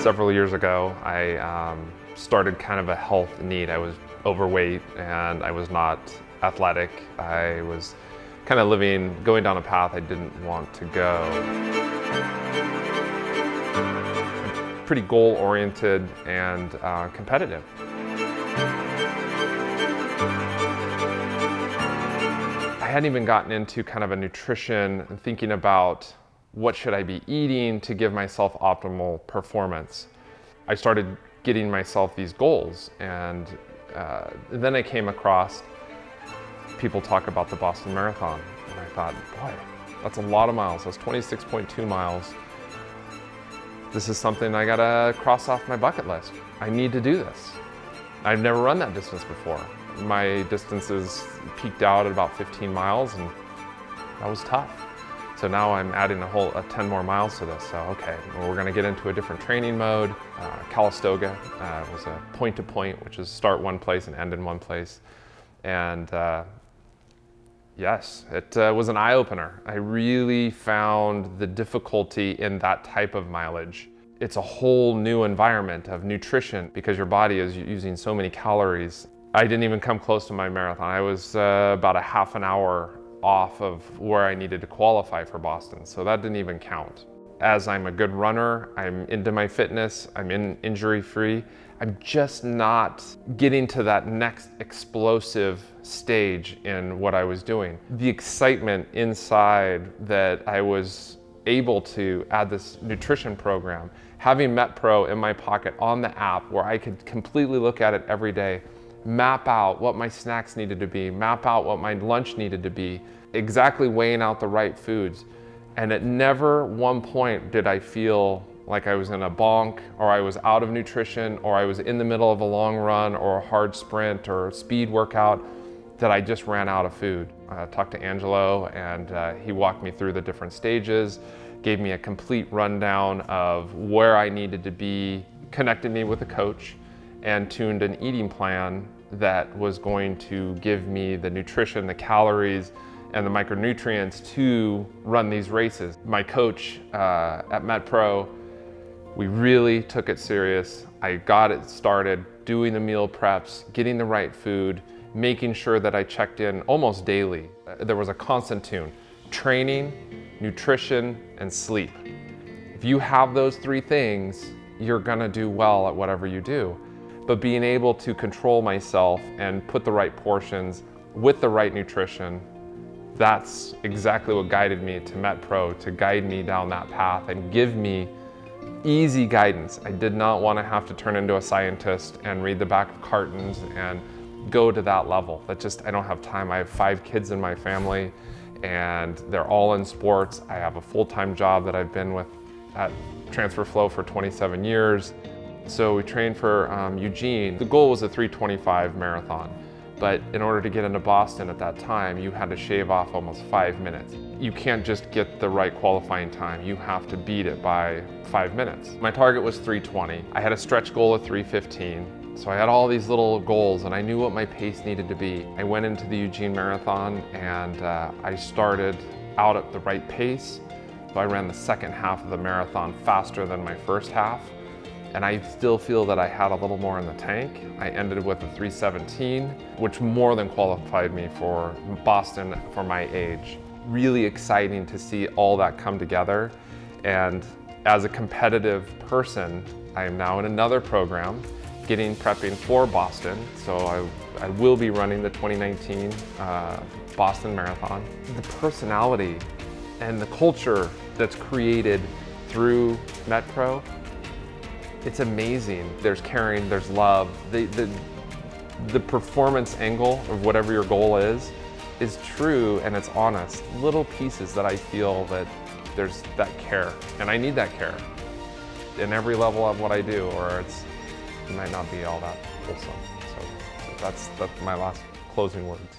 Several years ago, I started kind of a health need. I was overweight and I was not athletic. I was kind of going down a path I didn't want to go. Pretty goal-oriented and competitive. I hadn't even gotten into kind of a nutrition and thinking about what should I be eating to give myself optimal performance. I started getting myself these goals, and then I came across people talk about the Boston Marathon, and I thought, boy, that's a lot of miles. That's 26.2 miles. This is something I gotta cross off my bucket list. I need to do this. I've never run that distance before. My distances peaked out at about 15 miles, and that was tough. So now I'm adding a 10 more miles to this. So okay, well, we're gonna get into a different training mode. Calistoga was a point-to-point, which is start one place and end in one place. And yes, it was an eye-opener. I really found the difficulty in that type of mileage. It's a whole new environment of nutrition because your body is using so many calories. I didn't even come close to my marathon. I was about a half an hour off of where I needed to qualify for Boston, so that didn't even count. As I'm a good runner, I'm into my fitness, I'm injury-free, I'm just not getting to that next explosive stage in what I was doing. The excitement inside that I was able to add this nutrition program, having MetPro in my pocket on the app where I could completely look at it every day, map out what my snacks needed to be, map out what my lunch needed to be, exactly weighing out the right foods. And at never one point did I feel like I was in a bonk, or I was out of nutrition, or I was in the middle of a long run or a hard sprint or a speed workout that I just ran out of food. I talked to Angelo, and he walked me through the different stages, gave me a complete rundown of where I needed to be, connected me with a coach, and tuned an eating plan that was going to give me the nutrition, the calories, and the micronutrients to run these races. My coach at MetPro, we really took it serious. I got it started, doing the meal preps, getting the right food, making sure that I checked in almost daily. There was a constant tune: training, nutrition, and sleep. If you have those three things, you're gonna do well at whatever you do. But being able to control myself and put the right portions with the right nutrition, that's exactly what guided me to MetPro, to guide me down that path and give me easy guidance. I did not want to have to turn into a scientist and read the back of cartons and go to that level. I don't have time. I have 5 kids in my family, and they're all in sports. I have a full-time job that I've been with at Transfer Flow for 27 years. So we trained for Eugene. The goal was a 3:25 marathon, but in order to get into Boston at that time, you had to shave off almost 5 minutes. You can't just get the right qualifying time, you have to beat it by 5 minutes. My target was 3:20. I had a stretch goal of 3:15. So I had all these little goals, and I knew what my pace needed to be. I went into the Eugene Marathon, and I started out at the right pace. So I ran the second half of the marathon faster than my first half. And I still feel that I had a little more in the tank. I ended with a 3:17, which more than qualified me for Boston for my age. Really exciting to see all that come together. And as a competitive person, I am now in another program, prepping for Boston. So I will be running the 2019 Boston Marathon. The personality and the culture that's created through MetPro, it's amazing. There's caring, there's love. The performance angle of whatever your goal is true, and it's honest. Little pieces that I feel that there's that care, and I need that care in every level of what I do, or it might not be all that wholesome. So that's my last closing words.